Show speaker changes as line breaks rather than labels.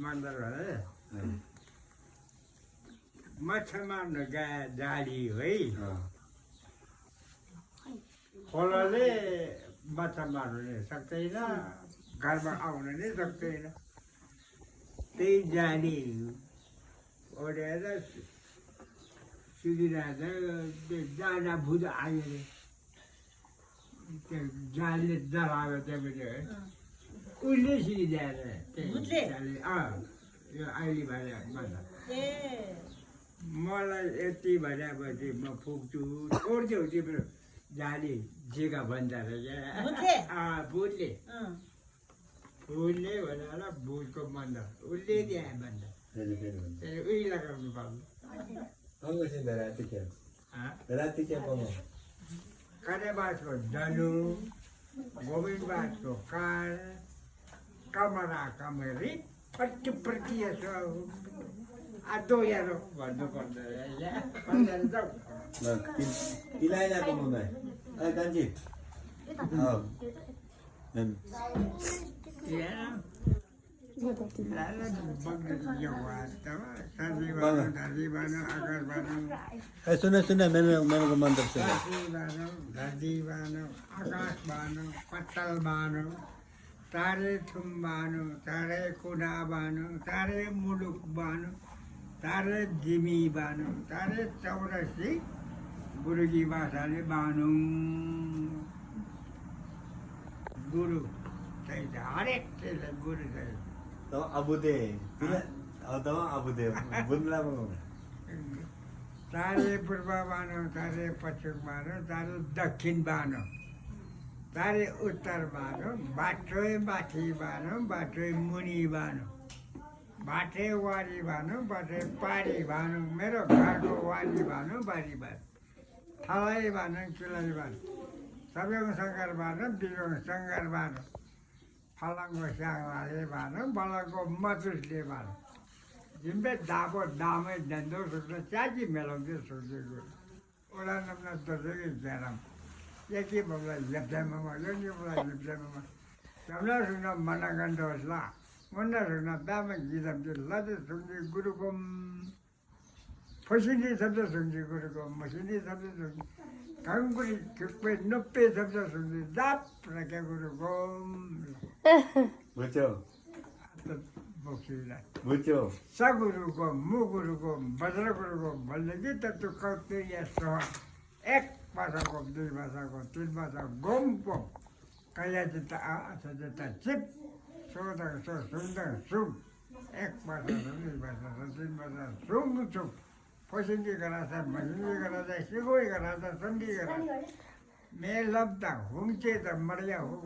मंदिर भने माछा मार्न गए जाली है खोलाले माछा मार्नु सक्दैन घरमा आउन नै सक्दैन त्यही जाली ओढेर सिकिरहेको जाँदा भुत आयो अरे त्यो जालीले जलायो त्यहाँपछि है उसले सिकिदिएर यो अहिले भने भन्दा मलाई यति भनेपछि म पुग्छु छोड्थ्यौ तिम्रो जाली जेगा भन्छ भुतले भनेर भुतको मन्दिर उसले दिए भन्छ उही लगाउनु पर्छ
राति क्या पाउनु
कनेबासको धनु गोविन्दबासको काल कमरा कमरी पट्टि पट्टि यसो आधो हेरो भन्नु पर्दो
तिलाइलाको मुम्बई कान्छी सुन सुन मेरो मन्त्र सुन
धरती बानो आकाश बानो पत्तल बानो तारे थुम बानो तारे कुना बानो तारे मुलुक बानो तारे जिमी बानो तारे चौरसी गुरुजी भाषाले बानो गुरु चाहिन्छ हरेक चिजलाई गुरु चाहिन्छ
अबुदे अबुदे बुझ्ला
तारे पूर्व बानो तारे पश्चिम बानो तारे दक्षिण बानो तारे उत्तर बानो बाटोय माथि बानो बाटोय मुनि बानो बाटे वारी बानो बाटे पारी बानो मेरो घरको वारी बानो बारी बानो थलाई बानो किलाई बानो सबैको सङ्घार बानो बिजोको सङ्घार बानो फलाङको स्याङलाले बानो बलको मजुसले बानो जिम्बे दाबो दामै धन्दो सुक्न च्याकी मेलाउँदै सोचेको ओला नम्न दसैँ ज्याराम यति मलाई लेप्चामा यो मलाई लेप्चामा सबला सुन्न मनगण्ड होस्ला मुन्ना सुन्न दामा गीतम चाहिँ लते सुन्ने गुरुको फसिने शब्द सुन्ने गुरुको मसिने शब्द सुन्ने घाङपुरी थुप्रै 90 शब्द सुन्ने जाप राख्या गुरुको
बुझ्यो बुझ्यो
सगुरुको मुगुरुको वज्रगुरुको भन्दै त त्यो कौतुर्य सह एक भाषाको दुई भाषाको तिन भाषा गोमको कया चित्त आचित्त चिप सोधक सो सुन्दर सुम एक भाषा दुई भाषा तिन भाषा सुम सुम फसिन्दी गराछ महिन्दी गराछ सिगोई गराछ सन्धी गराछ मे लब्दा हुम्चे त मर्या हुम